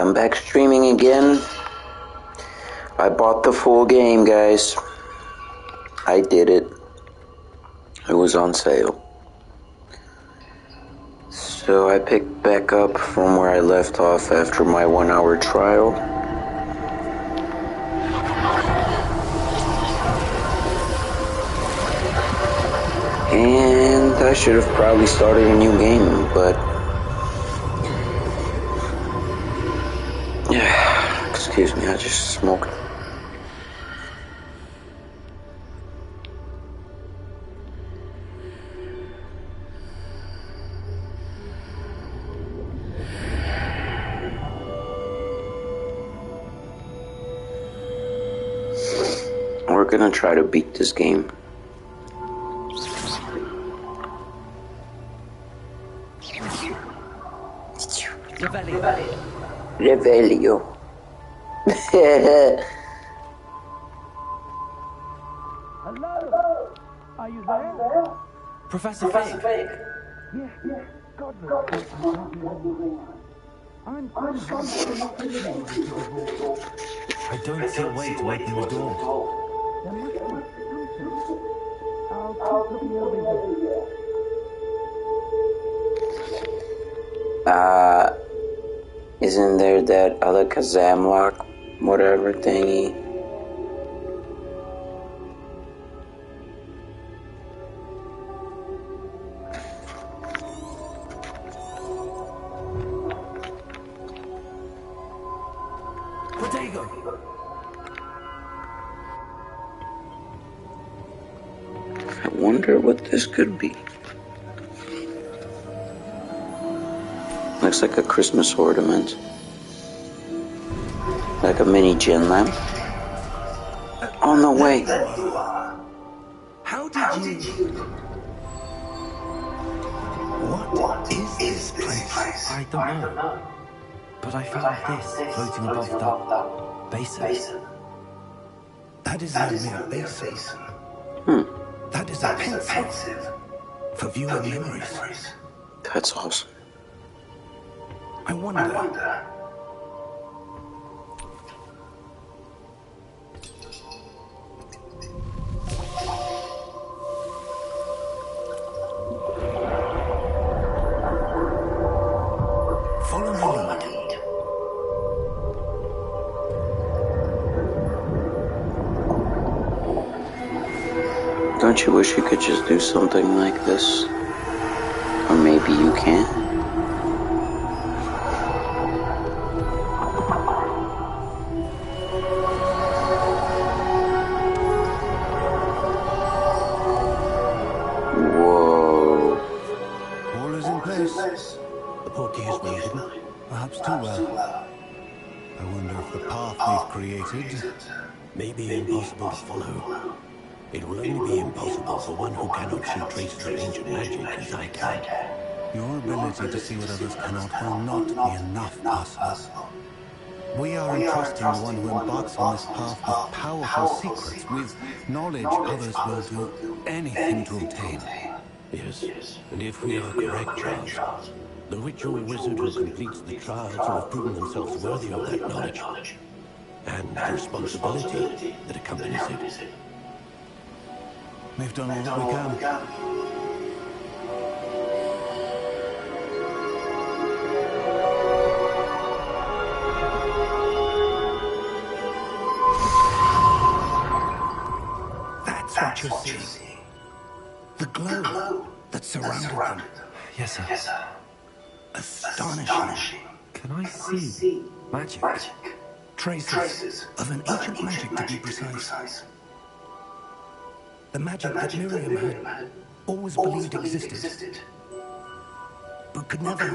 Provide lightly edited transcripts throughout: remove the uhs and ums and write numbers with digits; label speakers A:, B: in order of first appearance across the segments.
A: I'm back streaming again. I bought the full game, guys. I did it. It was on sale. So I picked back up from where I left off after my 1-hour trial. And I should have probably started a new game, but yeah, excuse me, I just smoked. We're gonna try to beat this game. Revelio.
B: Hello? Are you there?
C: Professor Fig?
B: Yeah. God knows. I'm
C: I don't see a way to open the door.
B: There must be something. I'll keep looking over here.
A: Isn't there that other Kazam lock, whatever thingy?
C: Protego!
A: I wonder what this could be. Looks like a Christmas ornament. Like a mini gin lamp. Oh, no way.
C: How did you... What is this place? I don't know. But I found this floating above that basin. That is only a basin. That is a pensive for viewing memories.
A: That's awesome.
C: I wonder... Follow my lead.
A: Don't you wish you could just do something like this? Or maybe you can? Whoa.
C: All is in place. The portkey has been hidden, perhaps too well. I wonder if the path we've created may be impossible to follow. It will only be impossible for one who cannot see traces of ancient magic as I can. Your ability to see what others cannot will not be enough, Possible. We are entrusting the one who embarks on this path with powerful secrets, with knowledge others will do anything to obtain. Yes, and if we are correct, Charles, the ritual wizard who completes the trials will have proven themselves worthy of that knowledge, and the responsibility that accompanies it. We've done all that we can. That's what you're seeing. The glow that surrounded them. Yes, sir. Astonishing. Can I see magic? Traces of an ancient magic, to be precise. The magic that Miriam had always believed existed, but could never.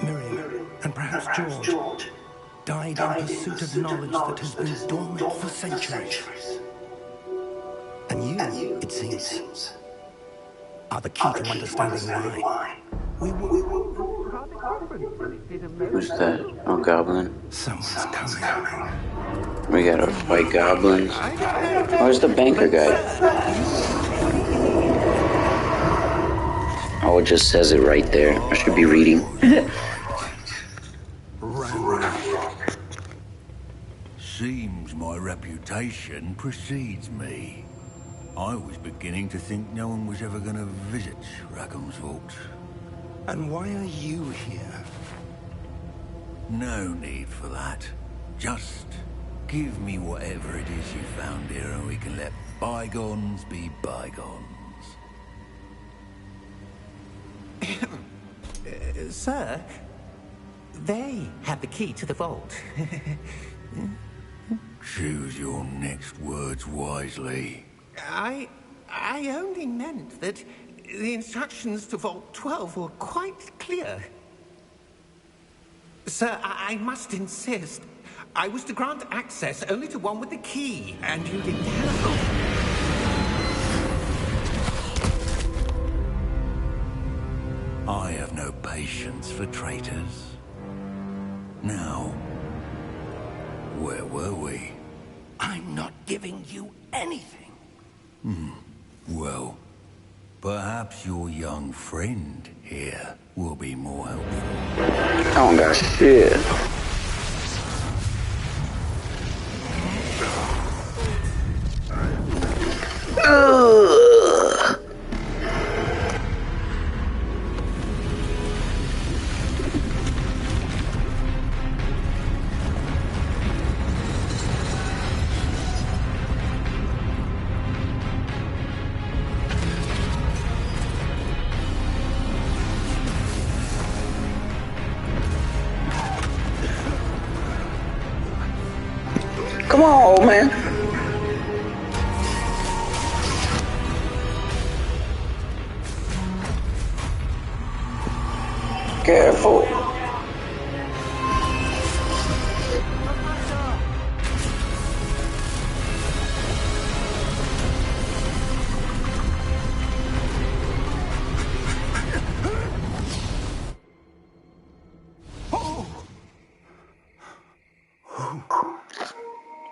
C: Miriam, and perhaps George, died in pursuit of knowledge that has been dormant for centuries. And you, it seems, are the key to understanding why. We will...
A: Who's that? Oh, goblin.
C: Someone's coming.
A: We gotta fight goblins. Where's the banker guy? Oh, it just says it right there. I should be reading.
C: my reputation precedes me. I was beginning to think no one was ever going to visit Rackham's vault.
D: And why are you here?
C: No need for that. Just give me whatever it is you found here and we can let bygones be bygones.
E: Sir, they have the key to the vault.
C: Choose your next words wisely.
E: I only meant that the instructions to Vault 12 were quite clear. Sir, I must insist. I was to grant access only to one with the key, and you didn't have.
C: I have no patience for traitors. Now, where were we?
D: I'm not giving you anything.
C: Well, perhaps your young friend here will be more helpful.
A: I don't got shit. Ugh. Come on, old man. Careful.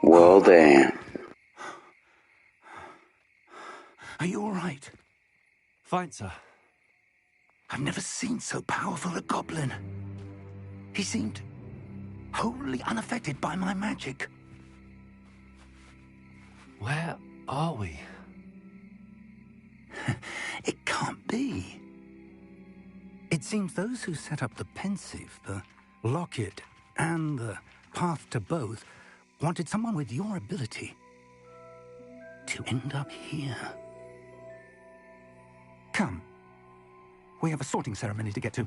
A: Well then.
D: Are you all right?
B: Fine, sir.
D: I've never seen so powerful a goblin. He seemed wholly unaffected by my magic.
B: Where are we?
D: It can't be. It seems those who set up the pensive, the locket, and the path to both wanted someone with your ability to end up here. Come. We have a sorting ceremony to get to.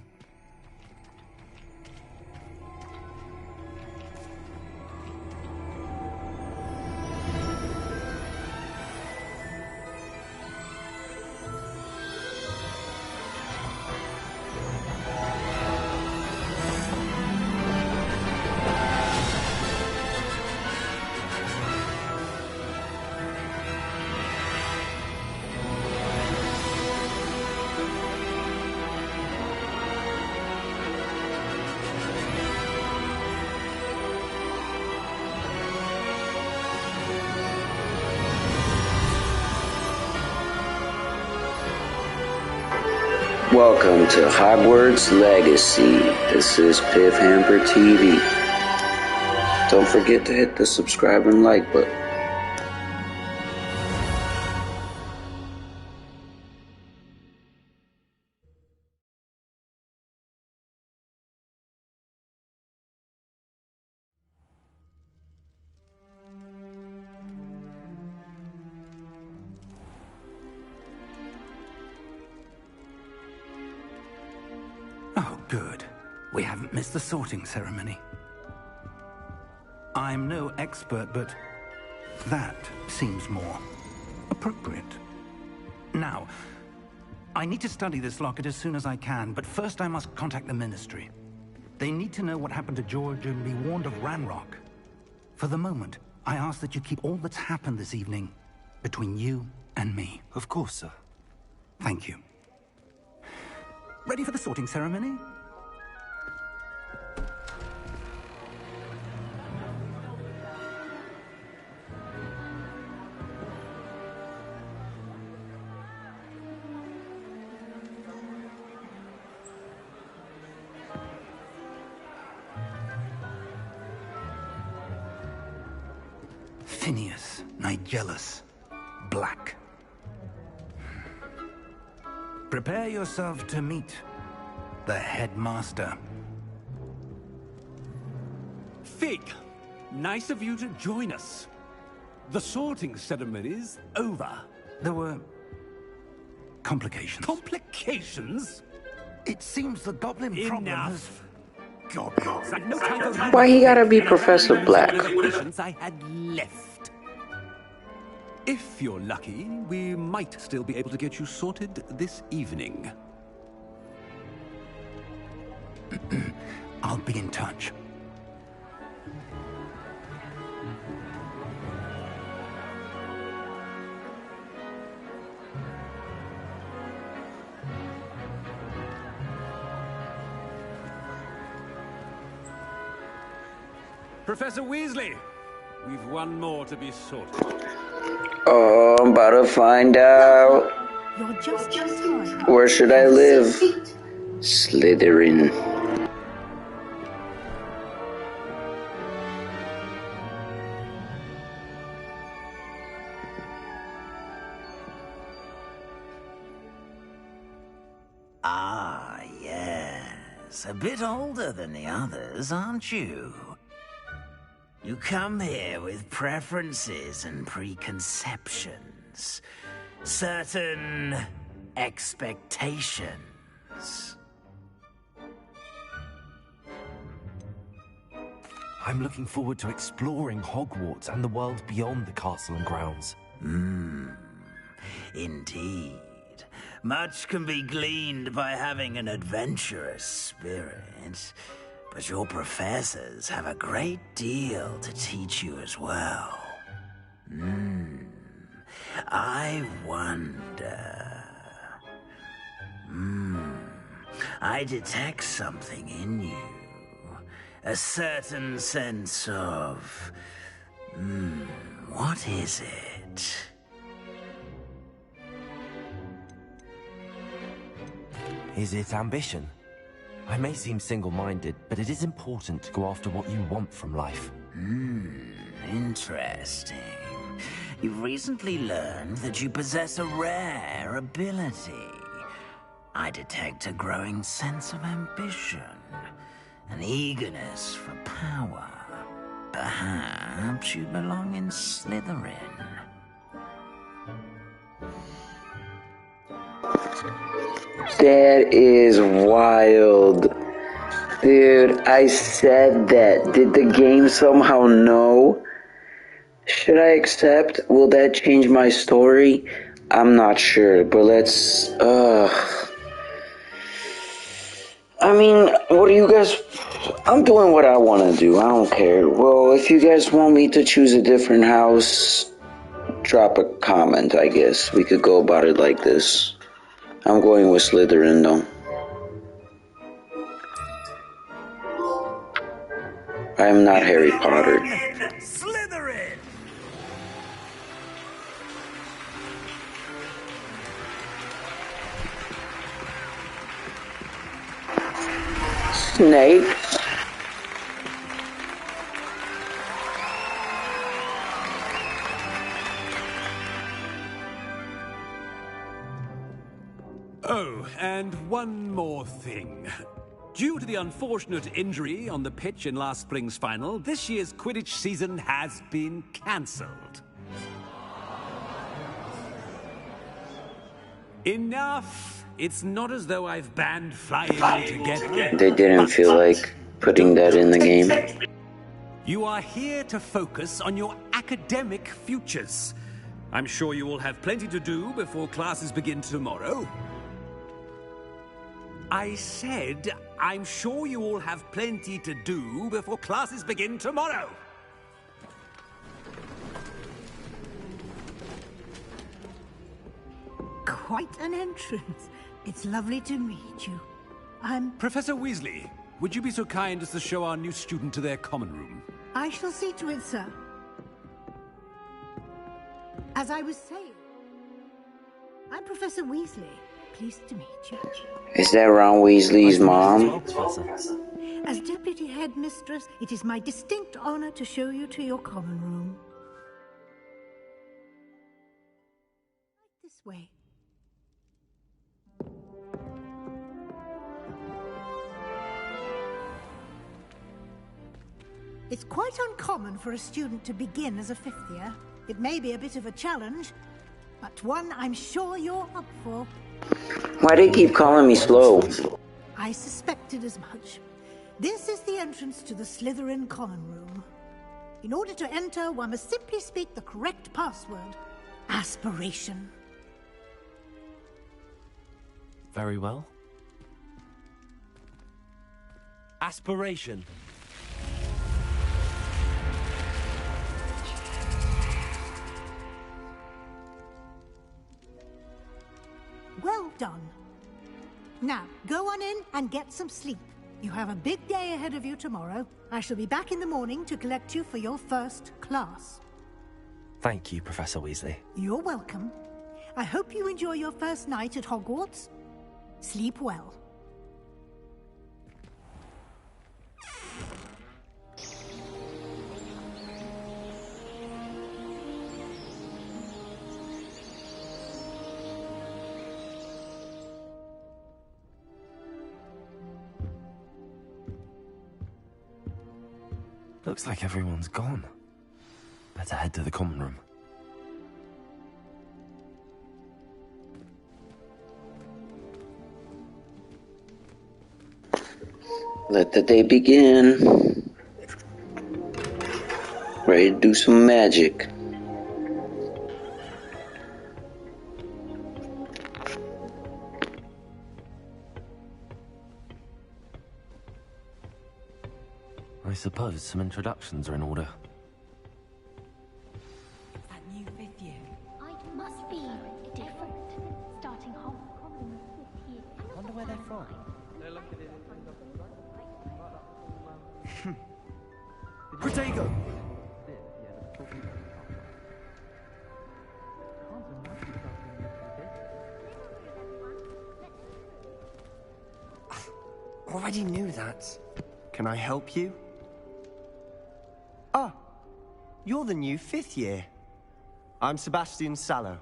A: Welcome to Hogwarts Legacy. This is Piff Hamper TV. Don't forget to hit the subscribe and like button.
D: Oh, good. We haven't missed the sorting ceremony. I'm no expert, but that seems more appropriate. Now, I need to study this locket as soon as I can, but first I must contact the Ministry. They need to know what happened to George and be warned of Ranrock. For the moment, I ask that you keep all that's happened this evening between you and me.
B: Of course, sir.
D: Thank you. Ready for the sorting ceremony? Tinius, Nigellus, Black. Prepare yourself to meet the headmaster.
C: Fig, nice of you to join us. The sorting ceremony's over.
D: There were complications.
C: Complications?
D: It seems the goblin problem has...
C: Enough. Goblins. I've no time for
A: Why he gotta be Professor Black?
C: Patients I had left. If you're lucky, we might still be able to get you sorted this evening.
D: I'll be in touch.
C: Professor Weasley, we've one more to be sorted.
A: Oh, I'm about to find out.
B: You're just in time.
A: Where should I live? Slytherin.
F: Ah, yes. A bit older than the others, aren't you? You come here with preferences and preconceptions. Certain expectations.
G: I'm looking forward to exploring Hogwarts and the world beyond the castle and grounds.
F: Indeed. Much can be gleaned by having an adventurous spirit. But your professors have a great deal to teach you as well. I wonder... I detect something in you. A certain sense of... what is it?
G: Is it ambition? I may seem single-minded, but it is important to go after what you want from life.
F: Interesting. You've recently learned that you possess a rare ability. I detect a growing sense of ambition, an eagerness for power. Perhaps you belong in Slytherin.
A: That is wild. Dude, I said that. Did the game somehow know? Should I accept? Will that change my story? I'm not sure, but let's... I mean, what do you guys... I'm doing what I want to do. I don't care. Well, if you guys want me to choose a different house, drop a comment, I guess. We could go about it like this. I'm going with Slytherin, though. I'm not Harry Potter.
F: Slytherin!
A: Snape?
C: Oh, and one more thing. Due to the unfortunate injury on the pitch in last spring's final, this year's Quidditch season has been cancelled. Enough! It's not as though I've banned flying altogether.
A: They didn't feel like putting that in the game.
C: You are here to focus on your academic futures. I'm sure you will have plenty to do before classes begin tomorrow. I said, I'm sure you all have plenty to do before classes begin tomorrow.
B: Quite an entrance. It's lovely to meet you.
C: Professor Weasley, would you be so kind as to show our new student to their common room?
B: I shall see to it, sir. As I was saying, I'm Professor Weasley. Pleased to meet you.
A: Is that Ron Weasley's mom?
B: As Deputy Headmistress, it is my distinct honor to show you to your common room. way. It's quite uncommon for a student to begin as a fifth year. It may be a bit of a challenge, but one I'm sure you're up for.
A: Why do you keep calling me slow?
B: I suspected as much. This is the entrance to the Slytherin common room. In order to enter, one must simply speak the correct password. Aspiration.
G: Very well. Aspiration.
B: Well done. Now, go on in and get some sleep. You have a big day ahead of you tomorrow. I shall be back in the morning to collect you for your first class.
G: Thank you, Professor Weasley.
B: You're welcome. I hope you enjoy your first night at Hogwarts. Sleep well.
G: Looks like everyone's gone. Better head to the common room.
A: Let the day begin. Ready to do some magic.
G: I suppose some introductions are in order.
H: That new fifth year.
I: I must be different. Starting homecoming this year.
H: I wonder where they're from.
G: Protego!
J: Already knew that. Can I help you? Ah, you're the new fifth year. I'm Sebastian Sallow.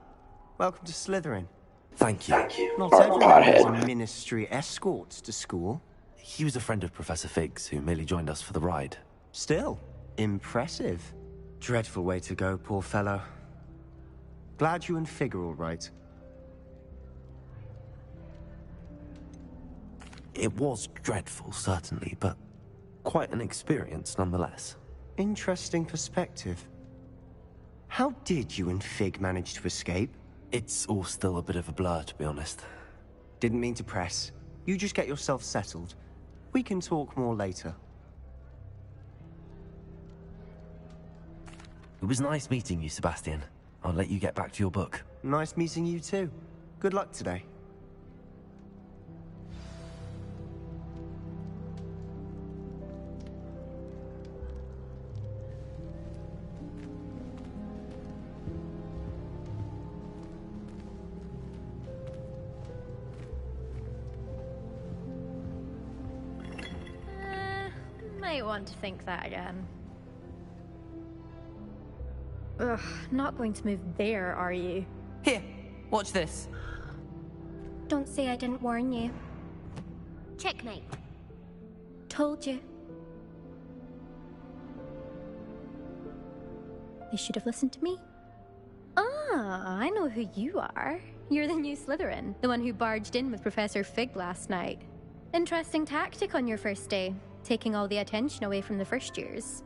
J: Welcome to Slytherin.
G: Thank you.
J: Not everyone has a ministry escorts to school.
G: He was a friend of Professor Fig's who merely joined us for the ride.
J: Still, impressive. Dreadful way to go, poor fellow. Glad you and Fig are all right.
G: It was dreadful, certainly, but quite an experience nonetheless.
J: Interesting perspective. How did you and Fig manage to escape?
G: It's all still a bit of a blur, to be honest.
J: Didn't mean to press. You just get yourself settled. We can talk more later.
G: It was nice meeting you, Sebastian. I'll let you get back to your book.
J: Nice meeting you too. Good luck today.
I: Might want to think that again. Ugh, not going to move there, are you?
H: Here, watch this.
I: Don't say I didn't warn you.
K: Checkmate.
I: Told you. You should have listened to me. Ah, I know who you are. You're the new Slytherin, the one who barged in with Professor Fig last night. Interesting tactic on your first day, taking all the attention away from the first years.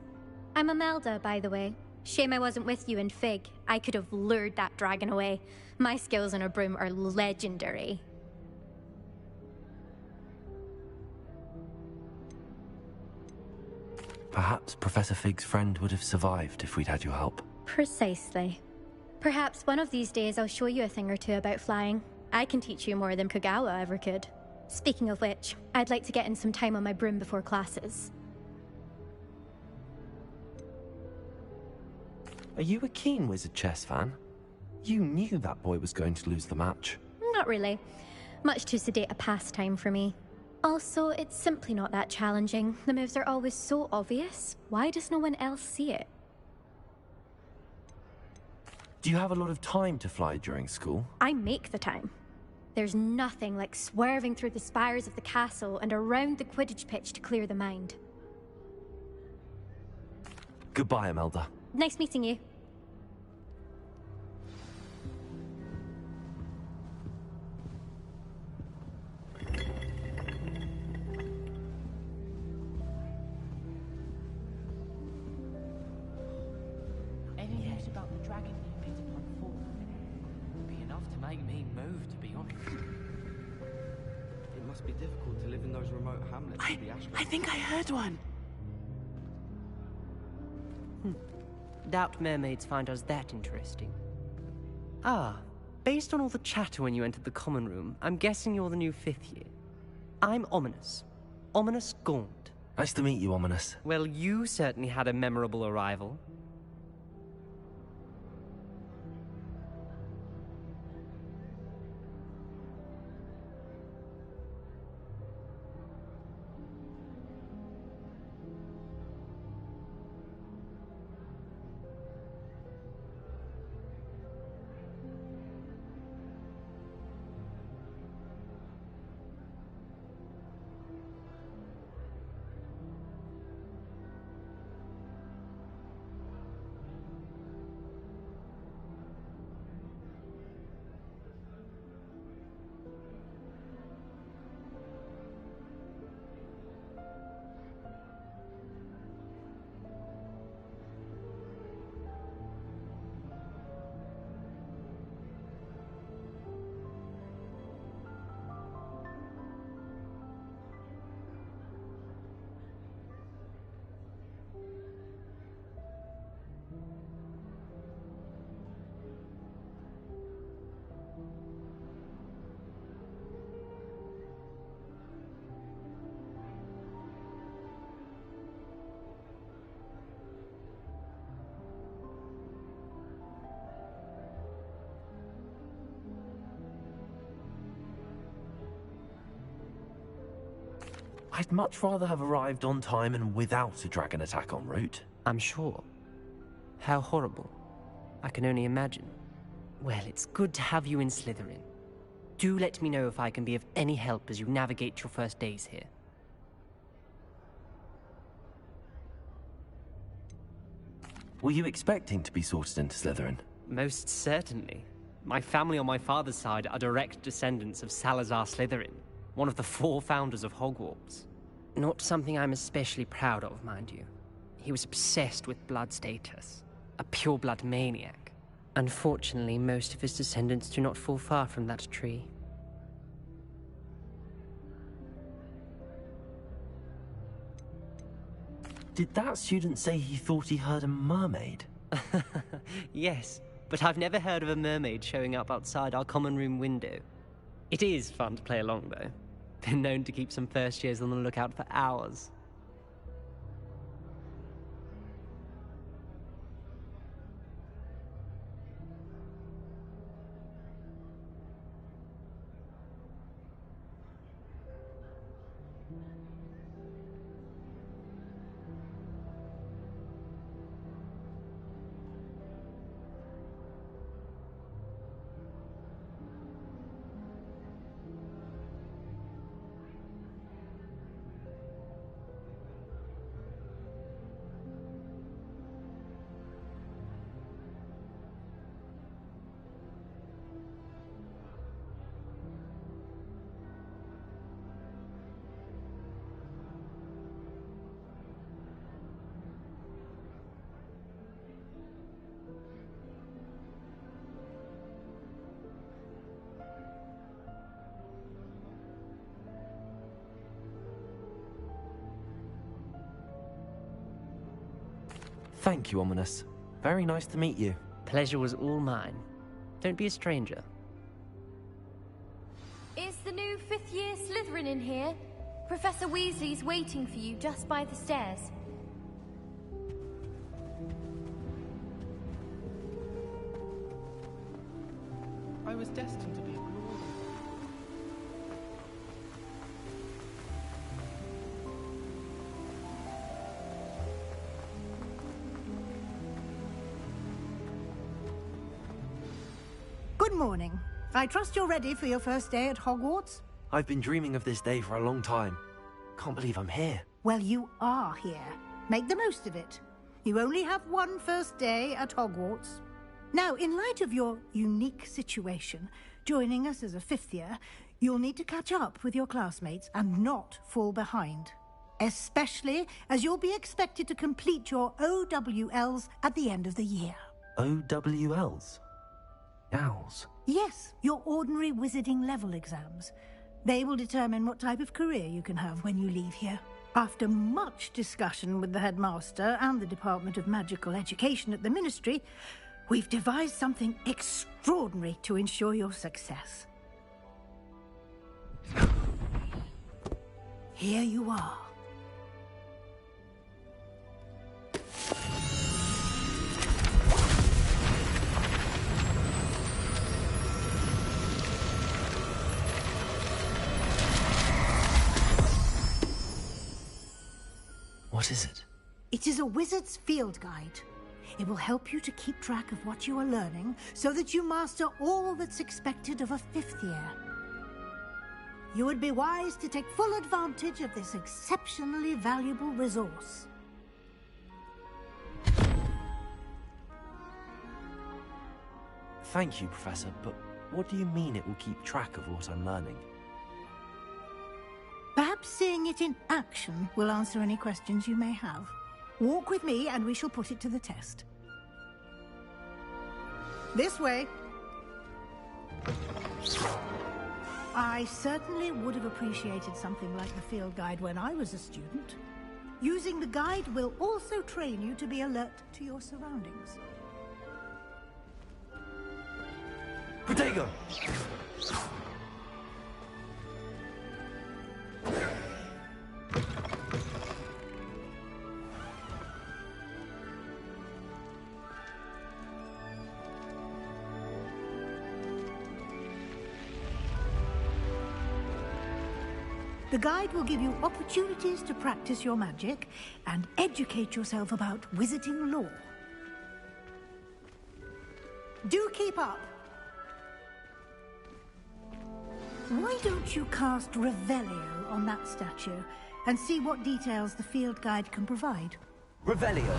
I: I'm Imelda, by the way. Shame I wasn't with you and Fig. I could have lured that dragon away. My skills on a broom are legendary.
G: Perhaps Professor Fig's friend would have survived if we'd had your help.
I: Precisely. Perhaps one of these days I'll show you a thing or two about flying. I can teach you more than Kogawa ever could. Speaking of which, I'd like to get in some time on my broom before classes.
G: Are you a keen Wizard chess fan? You knew that boy was going to lose the match.
I: Not really. Much too sedate a pastime for me. Also, it's simply not that challenging. The moves are always so obvious. Why does no one else see it?
G: Do you have a lot of time to fly during school?
I: I make the time. There's nothing like swerving through the spires of the castle and around the Quidditch pitch to clear the mind.
G: Goodbye, Imelda.
I: Nice meeting you.
H: Any news about the dragon you picked up on foot? Would be enough to make me move, to be honest.
L: It must be difficult to live in those remote hamlets with the Ashburn.
M: I think I heard one.
N: Doubt mermaids find us that interesting. Ah, based on all the chatter when you entered the common room, I'm guessing you're the new 5th year. I'm Ominous. Ominous Gaunt.
G: Nice to meet you, Ominous.
N: Well, you certainly had a memorable arrival.
G: I'd much rather have arrived on time and without a dragon attack en route.
N: I'm sure. How horrible. I can only imagine. Well, it's good to have you in Slytherin. Do let me know if I can be of any help as you navigate your first days here.
G: Were you expecting to be sorted into Slytherin?
N: Most certainly. My family on my father's side are direct descendants of Salazar Slytherin, one of the 4 founders of Hogwarts. Not something I'm especially proud of, mind you. He was obsessed with blood status, a pure-blood maniac. Unfortunately, most of his descendants do not fall far from that tree.
G: Did that student say he thought he heard a mermaid?
N: Yes, but I've never heard of a mermaid showing up outside our common room window. It is fun to play along, though. Been known to keep some first years on the lookout for hours.
G: Thank you, Ominous. Very nice to meet you.
N: Pleasure was all mine. Don't be a stranger.
K: Is the new 5th year Slytherin in here? Professor Weasley's waiting for you just by the stairs.
M: I was destined to be ignored.
B: Good morning. I trust you're ready for your first day at Hogwarts?
G: I've been dreaming of this day for a long time. Can't believe I'm here.
B: Well, you are here. Make the most of it. You only have one first day at Hogwarts. Now, in light of your unique situation, joining us as a fifth year, you'll need to catch up with your classmates and not fall behind. Especially as you'll be expected to complete your OWLs at the end of the year.
G: OWLs? Owls?
B: Yes, your ordinary wizarding level exams. They will determine what type of career you can have when you leave here. After much discussion with the headmaster and the Department of Magical Education at the Ministry, we've devised something extraordinary to ensure your success. Here you are.
G: What is it?
B: It is a wizard's field guide. It will help you to keep track of what you are learning so that you master all that's expected of a fifth year. You would be wise to take full advantage of this exceptionally valuable resource.
G: Thank you, Professor, but what do you mean it will keep track of what I'm learning?
B: Perhaps seeing it in action will answer any questions you may have. Walk with me and we shall put it to the test. This way. I certainly would have appreciated something like the field guide when I was a student. Using the guide will also train you to be alert to your surroundings.
G: Protego!
B: The guide will give you opportunities to practice your magic and educate yourself about wizarding lore. Do keep up! Why don't you cast Revelio on that statue and see what details the field guide can provide?
G: Revelio!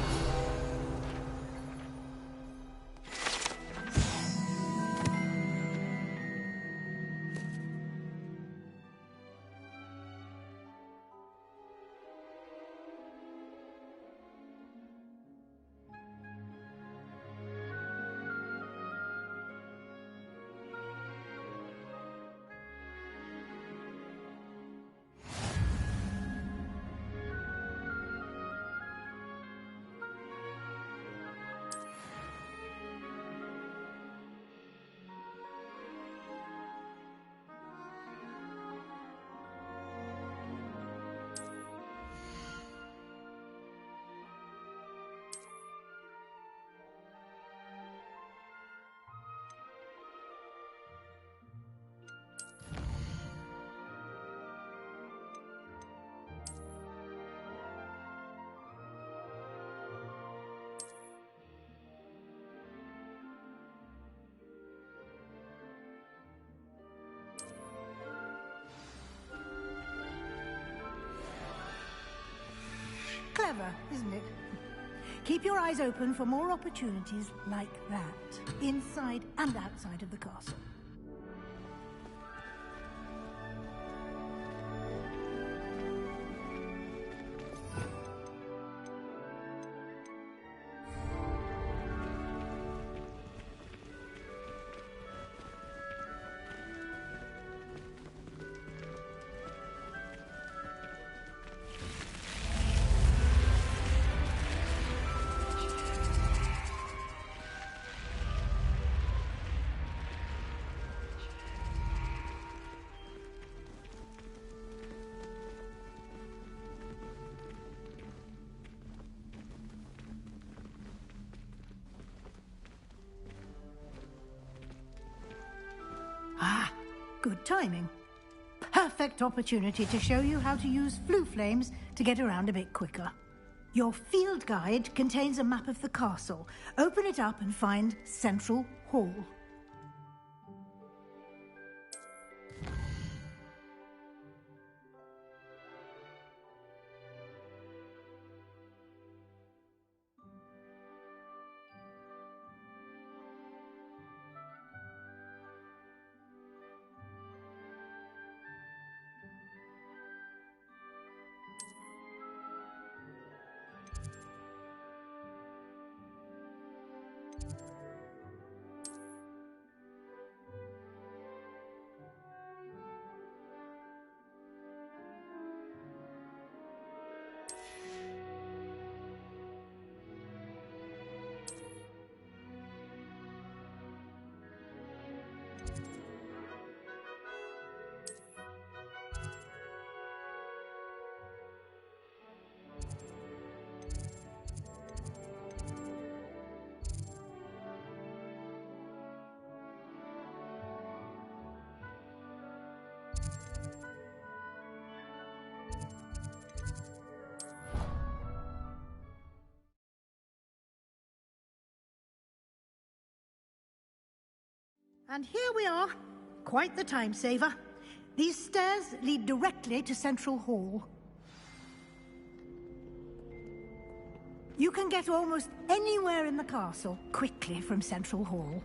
B: Clever, isn't it? Keep your eyes open for more opportunities like that, inside and outside of the castle. Ah, good timing. Perfect opportunity to show you how to use flue flames to get around a bit quicker. Your field guide contains a map of the castle. Open it up and find Central Hall. And here we are. Quite the time saver. These stairs lead directly to Central Hall. You can get almost anywhere in the castle quickly from Central Hall.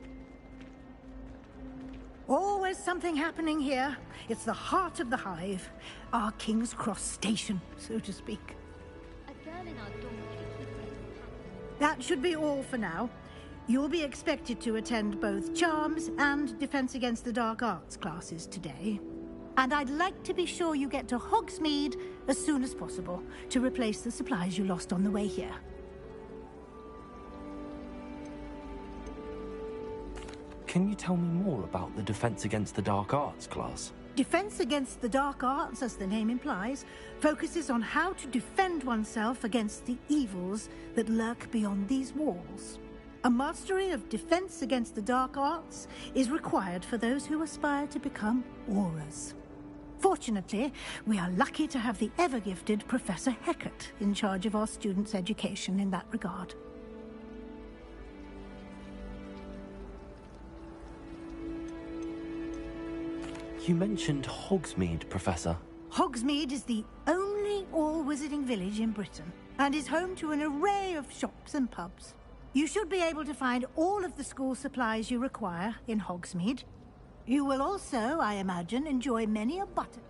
B: Always something happening here. It's the heart of the hive. Our King's Cross station, so to speak. That should be all for now. You'll be expected to attend both Charms and Defense Against the Dark Arts classes today. And I'd like to be sure you get to Hogsmeade as soon as possible to replace the supplies you lost on the way here.
G: Can you tell me more about the Defense Against the Dark Arts class?
B: Defense Against the Dark Arts, as the name implies, focuses on how to defend oneself against the evils that lurk beyond these walls. A mastery of Defense Against the Dark Arts is required for those who aspire to become Aurors. Fortunately, we are lucky to have the ever-gifted Professor Hecat in charge of our students' education in that regard.
G: You mentioned Hogsmeade, Professor.
B: Hogsmeade is the only all-wizarding village in Britain, and is home to an array of shops and pubs. You should be able to find all of the school supplies you require in Hogsmeade. You will also, I imagine, enjoy many a buttock